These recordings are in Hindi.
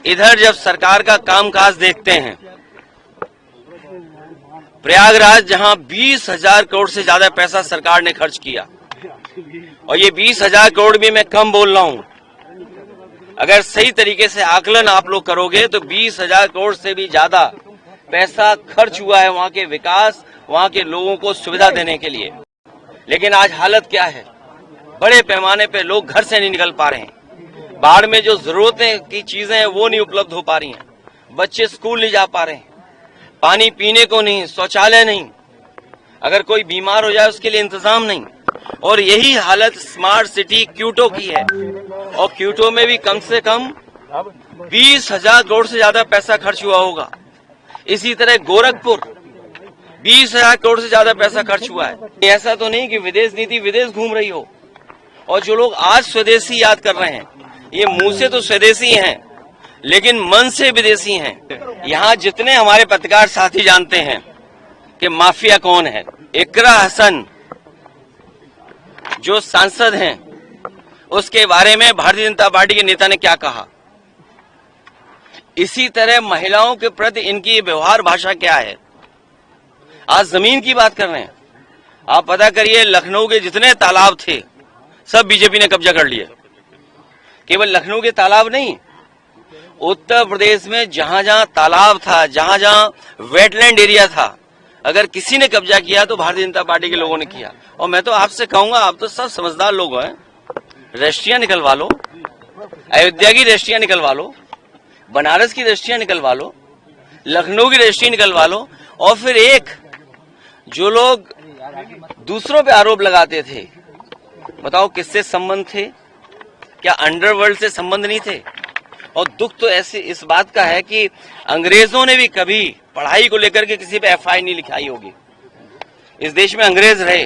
इधर जब सरकार का कामकाज देखते हैं, प्रयागराज जहां 20,000 करोड़ से ज्यादा पैसा सरकार ने खर्च किया, और ये 20,000 करोड़ भी मैं कम बोल रहा हूं, अगर सही तरीके से आकलन आप लोग करोगे तो 20,000 करोड़ से भी ज्यादा पैसा खर्च हुआ है वहां के विकास, वहां के लोगों को सुविधा देने के लिए। लेकिन आज हालत क्या है, बड़े पैमाने पे लोग घर से नहीं निकल पा रहे हैं, बाढ़ में जो जरूरतें की चीजें हैं वो नहीं उपलब्ध हो पा रही हैं, बच्चे स्कूल नहीं जा पा रहे हैं, पानी पीने को नहीं, शौचालय नहीं, अगर कोई बीमार हो जाए उसके लिए इंतजाम नहीं। और यही हालत स्मार्ट सिटी क्यूटो की है, और क्यूटो में भी कम से कम 20,000 करोड़ से ज्यादा पैसा खर्च हुआ होगा। इसी तरह गोरखपुर 20,000 करोड़ से ज्यादा पैसा खर्च हुआ है। ऐसा तो नहीं कि विदेश नीति विदेश घूम रही हो, और जो लोग आज स्वदेशी याद कर रहे हैं, ये मुंह से तो स्वदेशी हैं लेकिन मन से विदेशी हैं। यहाँ जितने हमारे पत्रकार साथी जानते हैं कि माफिया कौन है, इकरा हसन जो सांसद हैं उसके बारे में भारतीय जनता पार्टी के नेता ने क्या कहा, इसी तरह महिलाओं के प्रति इनकी व्यवहार भाषा क्या है। आज जमीन की बात कर रहे हैं, आप पता करिए लखनऊ के जितने तालाब थे सब बीजेपी ने कब्जा कर लिए। केवल लखनऊ के तालाब नहीं, उत्तर प्रदेश में जहां जहां तालाब था, जहां जहां वेटलैंड एरिया था, अगर किसी ने कब्जा किया तो भारतीय जनता पार्टी के लोगों ने किया। और मैं तो आपसे कहूंगा, आप तो सब समझदार लोग हैं, रजिस्ट्रियां निकलवा लो, अयोध्या की रजिस्ट्रियां निकलवा लो, बनारस की रजिस्ट्रियां निकलवा लो, लखनऊ की रजिस्ट्री निकलवा लो, और फिर एक जो लोग दूसरों पे आरोप लगाते थे, बताओ किससे संबंध थे, क्या अंडरवर्ल्ड से संबंध नहीं थे। और दुख तो ऐसे इस बात का है कि अंग्रेजों ने भी कभी पढ़ाई को लेकर के किसी पे एफआईआर नहीं लिखाई होगी। इस देश में अंग्रेज रहे,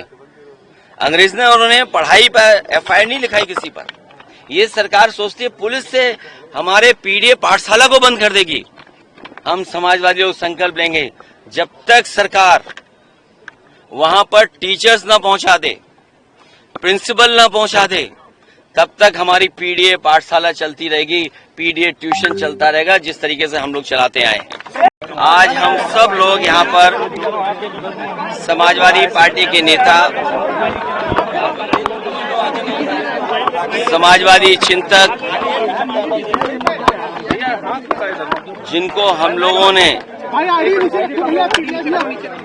अंग्रेज ने उन्होंने पढ़ाई पर एफआईआर नहीं लिखाई किसी पर। ये सरकार सोचती है पुलिस से हमारे पीडीए पाठशाला को बंद कर देगी। हम समाजवादी लोग संकल्प लेंगे, जब तक सरकार वहां पर टीचर्स ना पहुंचा दे, प्रिंसिपल ना पहुंचा दे, तब तक हमारी पीडीए पाठशाला चलती रहेगी, पीडीए ट्यूशन चलता रहेगा, जिस तरीके से हम लोग चलाते आए हैं। आज हम सब लोग यहाँ पर समाजवादी पार्टी के नेता, समाजवादी चिंतक, जिनको हम लोगों ने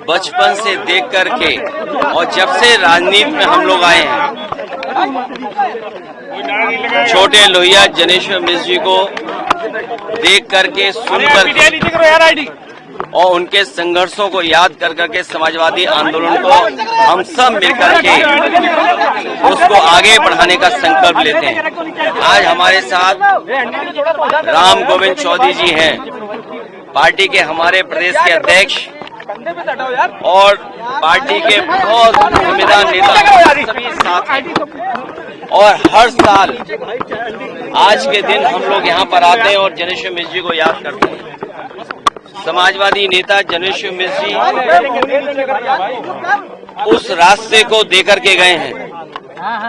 बचपन से देख करके और जब से राजनीति में हम लोग आए हैं, छोटे लोहिया जनेश्वर मिश्र जी को देख करके, सुन करके और उनके संघर्षों को याद कर करके समाजवादी आंदोलन को हम सब मिलकर के उसको आगे बढ़ाने का संकल्प लेते हैं। आज हमारे साथ राम गोविंद चौधरी जी हैं, पार्टी के हमारे प्रदेश के अध्यक्ष और पार्टी के बहुत जिम्मेदार नेता सभी साथ हैं। और हर साल आज के दिन हम लोग यहाँ पर आते हैं और जनेश्वर मिश्र जी को याद करते हैं। समाजवादी नेता जनेश्वर मिश्र जी उस रास्ते को देकर के गए हैं,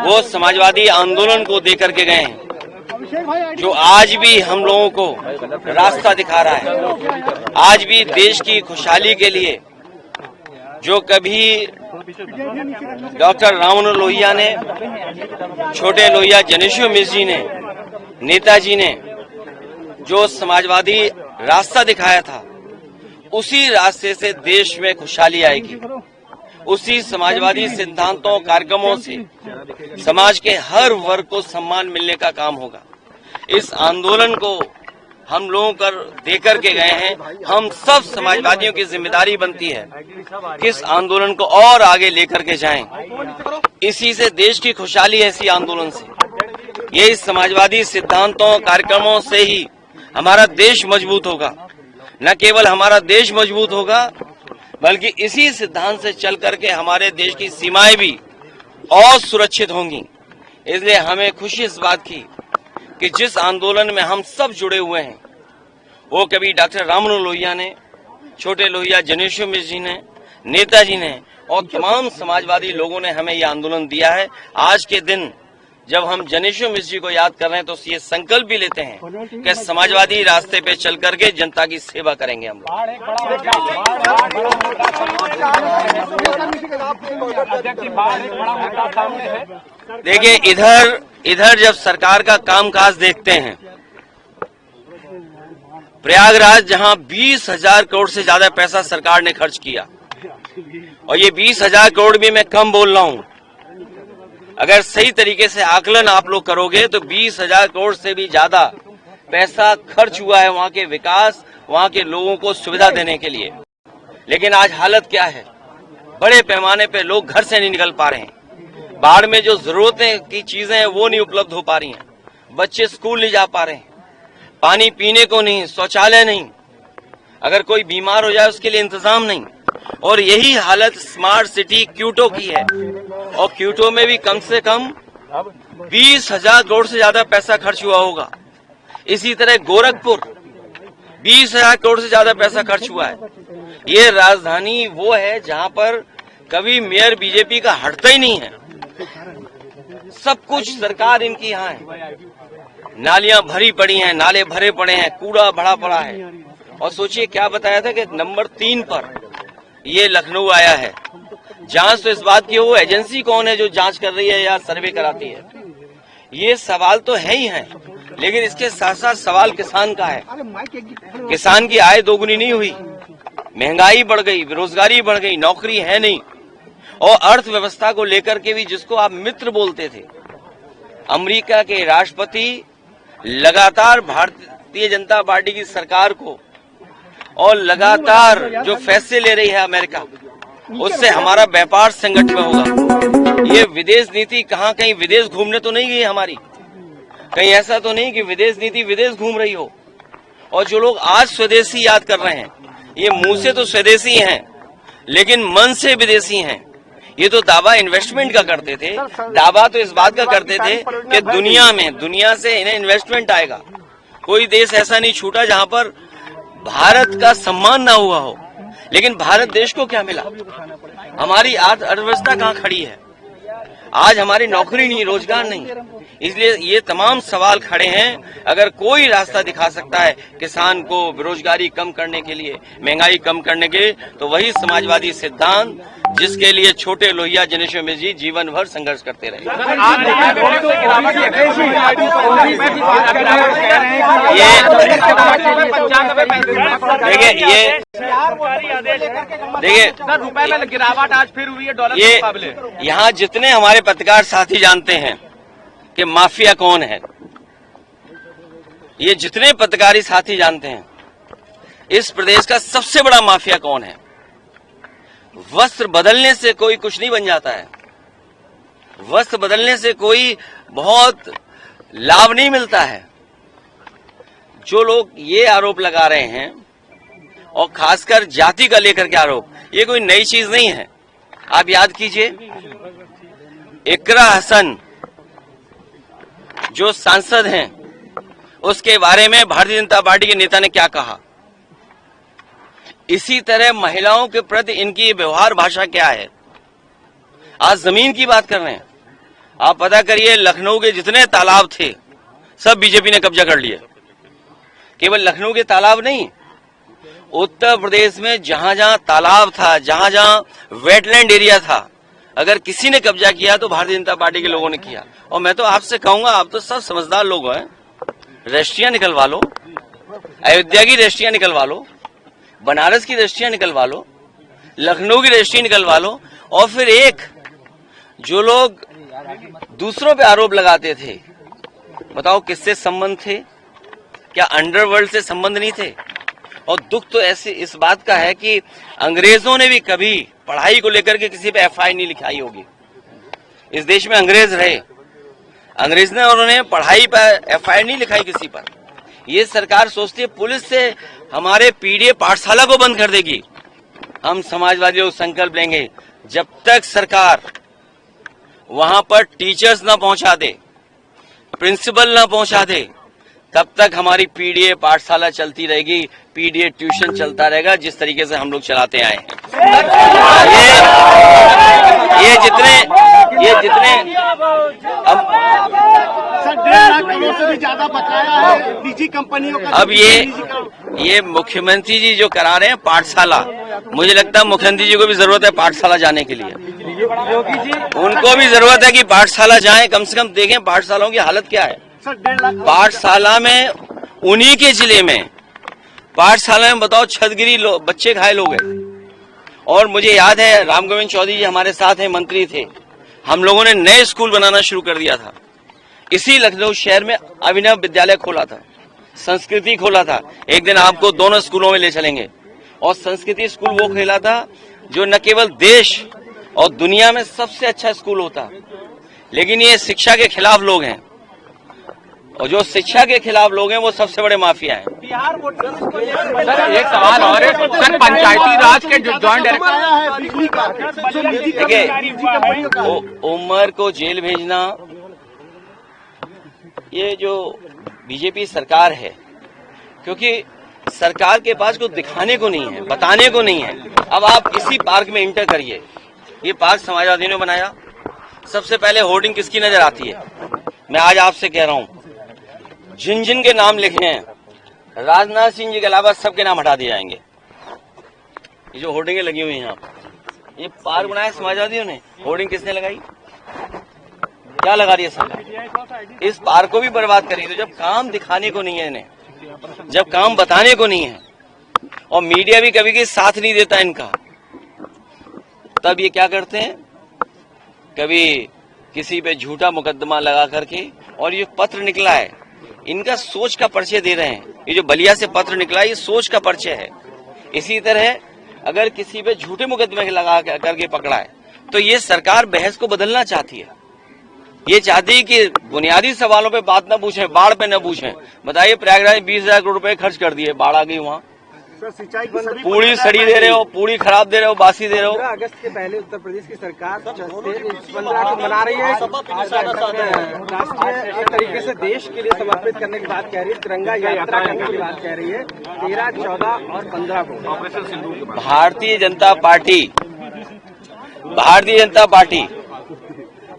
वो समाजवादी आंदोलन को देकर के गए हैं जो आज भी हम लोगों को रास्ता दिखा रहा है। आज भी देश की खुशहाली के लिए जो कभी डॉक्टर राम मनोहर लोहिया ने, छोटे लोहिया जनेश्वर मिश्र जी ने, नेताजी ने जो समाजवादी रास्ता दिखाया था, उसी रास्ते से देश में खुशहाली आएगी। उसी समाजवादी सिद्धांतों, कार्यक्रमों से समाज के हर वर्ग को सम्मान मिलने का काम होगा। इस आंदोलन को हम लोगों कर देकर के गए हैं। हम सब समाजवादियों की जिम्मेदारी बनती है कि इस आंदोलन को और आगे लेकर के जाएं। इसी से देश की खुशहाली है, इसी आंदोलन से। ये समाजवादी सिद्धांतों, कार्यक्रमों से ही हमारा देश मजबूत होगा। न केवल हमारा देश मजबूत होगा, बल्कि इसी सिद्धांत से चल करके हमारे देश की सीमाएं भी और सुरक्षित होंगी। इसलिए हमें खुशी इस बात की कि जिस आंदोलन में हम सब जुड़े हुए हैं, वो कभी डॉक्टर राम मनोहर लोहिया ने, छोटे लोहिया जनेश्वर मिश्र जी ने, नेताजी ने और तमाम समाजवादी लोगों ने हमें ये आंदोलन दिया है। आज के दिन जब हम जनेश्वर मिश्र जी को याद कर रहे हैं तो ये संकल्प भी लेते हैं कि समाजवादी रास्ते पे चल करके जनता की सेवा करेंगे हम लोग। देखिए, इधर जब सरकार का कामकाज देखते हैं, प्रयागराज जहां 20,000 करोड़ से ज्यादा पैसा सरकार ने खर्च किया, और ये 20,000 करोड़ भी मैं कम बोल रहा हूं, अगर सही तरीके से आकलन आप लोग करोगे तो 20,000 करोड़ से भी ज्यादा पैसा खर्च हुआ है वहां के विकास, वहां के लोगों को सुविधा देने के लिए। लेकिन आज हालत क्या है? बड़े पैमाने पे लोग घर से नहीं निकल पा रहे हैं, बाढ़ में जो जरूरतें की चीजें हैं वो नहीं उपलब्ध हो पा रही हैं, बच्चे स्कूल नहीं जा पा रहे हैं, पानी पीने को नहीं, शौचालय नहीं, अगर कोई बीमार हो जाए उसके लिए इंतजाम नहीं। और यही हालत स्मार्ट सिटी क्यूटो की है, और क्यूटो में भी कम से कम 20,000 करोड़ से ज्यादा पैसा खर्च हुआ होगा। इसी तरह गोरखपुर 20,000 करोड़ से ज्यादा पैसा खर्च हुआ है। ये राजधानी वो है जहां पर कभी मेयर बीजेपी का हटता ही नहीं है, सब कुछ सरकार इनकी यहाँ है। नालियां भरी पड़ी हैं, नाले भरे पड़े हैं, कूड़ा भरा पड़ा है। और सोचिए क्या बताया था कि नंबर 3 पर ये लखनऊ आया है। जांच तो इस बात की, वो एजेंसी कौन है जो जांच कर रही है या सर्वे कराती है? ये सवाल तो है ही है, लेकिन इसके साथ साथ सवाल किसान का है। किसान की आय दोगुनी नहीं हुई, महंगाई बढ़ गई, बेरोजगारी बढ़ गई, नौकरी है नहीं, और अर्थव्यवस्था को लेकर के भी जिसको आप मित्र बोलते थे, अमेरिका के राष्ट्रपति लगातार भारतीय जनता पार्टी की सरकार को और लगातार जो फैसले ले रही है अमेरिका, उससे हमारा व्यापार संकट में होगा। ये विदेश नीति कहीं विदेश घूमने तो नहीं गई हमारी, कहीं ऐसा तो नहीं कि विदेश नीति विदेश घूम रही हो। और जो लोग आज स्वदेशी याद कर रहे हैं, ये मुंह से तो स्वदेशी हैं लेकिन मन से विदेशी हैं। ये तो दावा इन्वेस्टमेंट का करते थे, दावा तो इस बात का करते थे कि दुनिया से इन्हें इन्वेस्टमेंट आएगा। कोई देश ऐसा नहीं छूटा जहां पर भारत का सम्मान ना हुआ हो। लेकिन भारत देश को क्या मिला? हमारी अर्थव्यवस्था कहाँ खड़ी है? आज हमारी नौकरी नहीं, रोजगार नहीं। इसलिए ये तमाम सवाल खड़े हैं। अगर कोई रास्ता दिखा सकता है किसान को बेरोजगारी कम करने के लिए, महंगाई कम करने के लिए, तो वही समाजवादी सिद्धांत जिसके लिए छोटे लोहिया जनेश्वर मिश्र जी जीवन भर संघर्ष करते रहे। देखिए रुपए में गिरावट आज फिर हुई है डॉलर के मुकाबले। यहाँ जितने हमारे पत्रकार साथी जानते हैं कि माफिया कौन है, ये जितने पत्रकारी साथी जानते हैं इस प्रदेश का सबसे बड़ा माफिया कौन है। वस्त्र बदलने से कोई कुछ नहीं बन जाता है, वस्त्र बदलने से कोई बहुत लाभ नहीं मिलता है। जो लोग ये आरोप लगा रहे हैं, और खासकर जाति का लेकर के आरोप, ये कोई नई चीज नहीं है। आप याद कीजिए, इकरा हसन जो सांसद हैं, उसके बारे में भारतीय जनता पार्टी के नेता ने क्या कहा। इसी तरह महिलाओं के प्रति इनकी व्यवहार भाषा क्या है। आज जमीन की बात कर रहे हैं, आप पता करिए लखनऊ के जितने तालाब थे सब बीजेपी ने कब्जा कर लिए। केवल लखनऊ के तालाब नहीं, उत्तर प्रदेश में जहां जहां तालाब था, जहां जहां वेटलैंड एरिया था, अगर किसी ने कब्जा किया तो भारतीय जनता पार्टी के लोगों ने किया। और मैं तो आपसे कहूंगा, आप तो सब समझदार लोग हैं, रजिस्ट्रियां निकलवा लो, अयोध्या की रजिस्ट्रियां निकलवा लो, बनारस की रजिस्ट्रियां निकलवा लो, लखनऊ की रजिस्ट्री निकलवा लो। और फिर एक जो लोग दूसरों पे आरोप लगाते थे, बताओ किससे संबंध थे? क्या अंडरवर्ल्ड से संबंध नहीं थे? और दुख तो ऐसे इस बात का है कि अंग्रेजों ने भी कभी पढ़ाई को लेकर के किसी पे एफआईआर नहीं लिखाई होगी। इस देश में अंग्रेज रहे, अंग्रेज ने और उन्होंने पढ़ाई पर एफआईआर नहीं लिखाई किसी पर। ये सरकार सोचती है पुलिस से हमारे पीडीए पाठशाला को बंद कर देगी। हम समाजवादी लोग संकल्प लेंगे, जब तक सरकार वहां पर टीचर्स ना पहुंचा दे, प्रिंसिपल ना पहुंचा दे, तब तक हमारी पीडीए पाठशाला चलती रहेगी, पीडीए ट्यूशन चलता रहेगा, जिस तरीके से हम लोग चलाते आए हैं। ये जितने ये जितने अब सर 1.5 लाख करोड़ से भी ज्यादा बकाया है निजी कंपनियों का। अब ये मुख्यमंत्री जी जो करा रहे हैं पाठशाला, मुझे लगता है मुख्यमंत्री जी को भी जरूरत है पाठशाला जाने के लिए। योगी जी उनको भी जरूरत है कि पाठशाला जाएं, कम से कम देखें पाठशालाओं की हालत क्या है। सर 1.5 लाख पाठशाला में उन्हीं के जिले में पाठशाला में बताओ छतगिरी बच्चे घायल हो गए। और मुझे याद है राम गोविंद चौधरी जी हमारे साथ हैं, मंत्री थे, हम लोगों ने नए स्कूल बनाना शुरू कर दिया था। इसी लखनऊ शहर में अभिनव विद्यालय खोला था, संस्कृति खोला था। एक दिन आपको दोनों स्कूलों में ले चलेंगे। और संस्कृति स्कूल वो खेला था जो न केवल देश और दुनिया में सबसे अच्छा स्कूल होता, लेकिन ये शिक्षा के खिलाफ लोग हैं, और जो शिक्षा के खिलाफ लोग हैं वो सबसे बड़े माफिया हैं। सर एक सवाल और है, सर पंचायती राज के जॉइंट देखिए उमर को जेल भेजना, ये जो बीजेपी सरकार है, क्योंकि सरकार के पास कुछ दिखाने को नहीं है, बताने को नहीं है। अब आप इसी पार्क में इंटर करिए, ये पार्क समाजवादियों ने बनाया। सबसे पहले होर्डिंग किसकी नजर आती है? मैं आज आपसे कह रहा हूं, जिन जिन के नाम लिखे हैं राजनाथ सिंह जी के अलावा सबके नाम हटा दिए जाएंगे। ये जो होर्डिंगें लगी हुई हैं यहाँ, ये पार्क बनाया समाजवादियों ने, होर्डिंग किसने लगाई? क्या लगा रही है सरकार? इस पार्क को भी बर्बाद करेंगे। तो जब काम दिखाने को नहीं है इन्हें, जब काम बताने को नहीं है, और मीडिया भी कभी कभी साथ नहीं देता इनका, तब ये क्या करते हैं, कभी किसी पे झूठा मुकदमा लगा करके। और ये पत्र निकला है, इनका सोच का परिचय दे रहे हैं। ये जो बलिया से पत्र निकला है, ये सोच का परिचय है। इसी तरह अगर किसी पे झूठे मुकदमे लगा करके पकड़ा है, तो ये सरकार बहस को बदलना चाहती है। ये चाहती है कि बुनियादी सवालों पे बात न पूछें, बाढ़ पे न पूछें। बताइए प्रयागराज 20,000 करोड़ रुपए खर्च कर दिए, बाढ़ आ गई वहाँ। सिंचाई पूरी सड़ी दे रहे हो, पूरी खराब दे रहे हो, बासी दे रहे हो। 15 अगस्त के पहले उत्तर प्रदेश की सरकार 15 को मना रही है, राष्ट्रीय एक तरीके से देश के लिए समर्पित करने की बात कह रही है, तिरंगा यात्रा करने की बात कह रही है 13, 14 और 15 को ऑपरेशन सिंदूर के बाद। भारतीय जनता पार्टी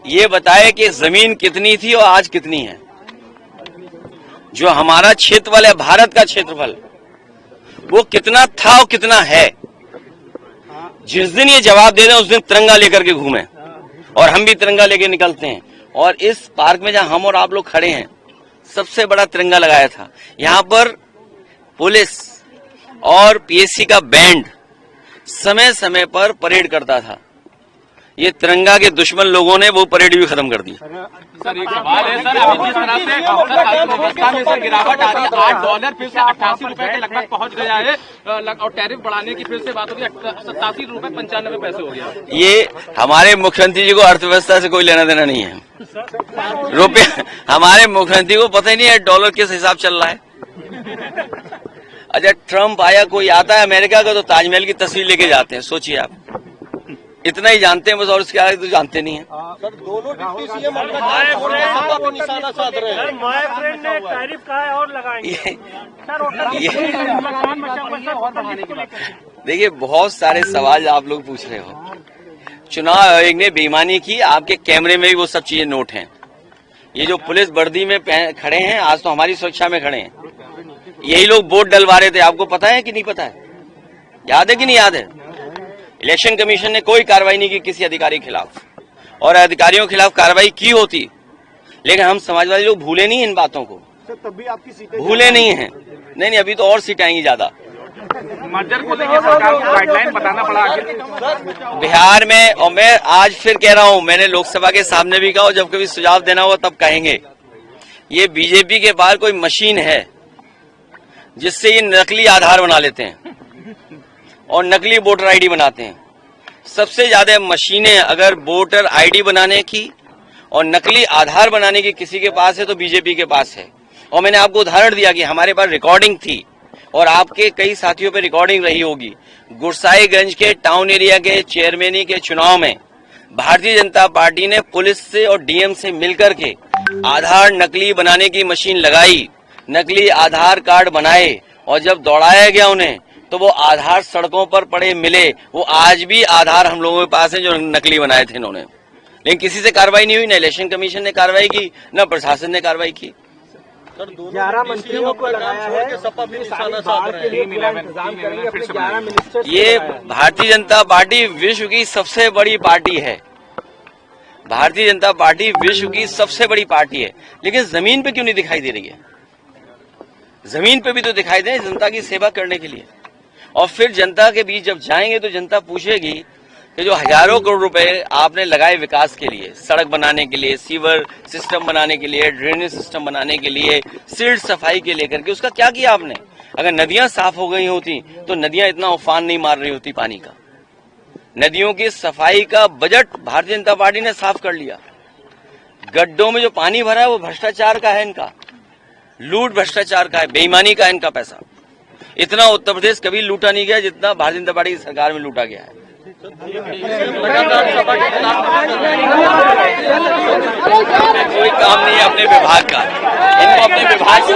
ये बताए कि जमीन कितनी थी और आज कितनी है। जो हमारा क्षेत्रफल है, भारत का क्षेत्रफल, वो कितना था और कितना है। जिस दिन ये जवाब दे दें उस दिन तिरंगा लेकर के घूमें, और हम भी तिरंगा लेके निकलते हैं। और इस पार्क में जहां हम और आप लोग खड़े हैं, सबसे बड़ा तिरंगा लगाया था। यहां पर पुलिस और पीएससी का बैंड समय समय पर परेड करता था। ये तिरंगा के दुश्मन लोगों ने वो परेड भी खत्म कर दी। सर एक सवाल है सर, अभी जिस तरह से अर्थव्यवस्था में सर गिरावट आ रही है, $8 फिर से 88 रुपए के लगभग पहुंच गया है, और टैरिफ बढ़ाने की फिर से बात हो रही है, 87 रुपए 95 पैसे हो गया। ये हमारे मुख्यमंत्री जी को अर्थव्यवस्था से कोई लेना देना नहीं है। रुपये हमारे मुख्यमंत्री को पता ही नहीं है डॉलर किस हिसाब चल रहा है। अच्छा, ट्रम्प आया, कोई आता है अमेरिका का तो ताजमहल की तस्वीर लेके जाते हैं। सोचिए आप, इतना ही जानते हैं बस, और उसके आगे तो जानते नहीं है। सर दोनों डिप्टी सीएम को निशाना साध रहे हैं। माय फ्रेंड ने टैरिफ कहा है और लगाएंगे। देखिए, बहुत सारे सवाल आप लोग पूछ रहे हो। चुनाव आयोग ने बेईमानी की, आपके कैमरे में भी वो सब चीजें नोट हैं। ये जो पुलिस वर्दी में खड़े हैं, आज तो हमारी सुरक्षा में खड़े हैं, यही लोग वोट डलवा रहे थे। आपको पता है कि नहीं पता है? याद है कि नहीं याद है? इलेक्शन कमीशन ने कोई कार्रवाई नहीं की किसी अधिकारी के खिलाफ, और अधिकारियों के खिलाफ कार्रवाई की होती, लेकिन हम समाजवादी लोग भूले नहीं इन बातों को। तब भी आपकी सीटें भूले नहीं है। नहीं, अभी तो और सीटें आएंगी ज्यादा। मर्जर को लेकर सरकार को गाइडलाइन बताना पड़ा बिहार में। और मैं आज फिर कह रहा हूं, मैंने लोकसभा के सामने भी कहा, और जब कभी सुझाव देना होगा तब कहेंगे, ये बीजेपी के पास कोई मशीन है जिससे ये नकली आधार बना लेते हैं और नकली वोटर आईडी बनाते हैं। सबसे ज्यादा मशीनें अगर वोटर आईडी बनाने की और नकली आधार बनाने की किसी के पास है तो बीजेपी के पास है। और मैंने आपको उदाहरण दिया कि हमारे पास रिकॉर्डिंग थी, और आपके कई साथियों पे रिकॉर्डिंग रही होगी। गुरसाईगंज के टाउन एरिया के चेयरमैनी के चुनाव में भारतीय जनता पार्टी ने पुलिस से और डीएम से मिलकर के आधार नकली बनाने की मशीन लगाई, नकली आधार कार्ड बनाए, और जब दौड़ाया गया उन्हें तो वो आधार सड़कों पर पड़े मिले। वो आज भी आधार हम लोगों के पास है जो नकली बनाए थे इन्होंने। लेकिन किसी से कार्रवाई नहीं हुई, न इलेक्शन कमीशन ने कार्रवाई की, न प्रशासन ने कार्रवाई की। 11 मंत्रियों को लगाया है, बाढ़ के लिए पूरा इंतजाम करेंगे, अपने 11 मिनिस्टर्स। ये भारतीय जनता पार्टी विश्व की सबसे बड़ी पार्टी है। भारतीय जनता पार्टी विश्व की सबसे बड़ी पार्टी है, लेकिन जमीन पे क्यों नहीं दिखाई दे रही है? जमीन पे भी तो दिखाई दे, जनता की सेवा करने के लिए। और फिर जनता के बीच जब जाएंगे तो जनता पूछेगी कि जो हजारों करोड़ रुपए आपने लगाए विकास के लिए, सड़क बनाने के लिए, सीवर सिस्टम बनाने के लिए, ड्रेनेज सिस्टम बनाने के लिए, सिल्ट सफाई के लेकर के, उसका क्या किया आपने? अगर नदियां साफ हो गई होती तो नदियां इतना उफान नहीं मार रही होती पानी का। नदियों की सफाई का बजट भारतीय जनता पार्टी ने साफ कर लिया। गड्ढों में जो पानी भरा है वो भ्रष्टाचार का है, इनका लूट भ्रष्टाचार का है, बेईमानी का है इनका पैसा। इतना उत्तर प्रदेश कभी लूटा नहीं गया जितना भारतीय जनता पार्टी की सरकार में लूटा गया है। कोई काम नहीं है अपने विभाग का, इनको अपने विभाग से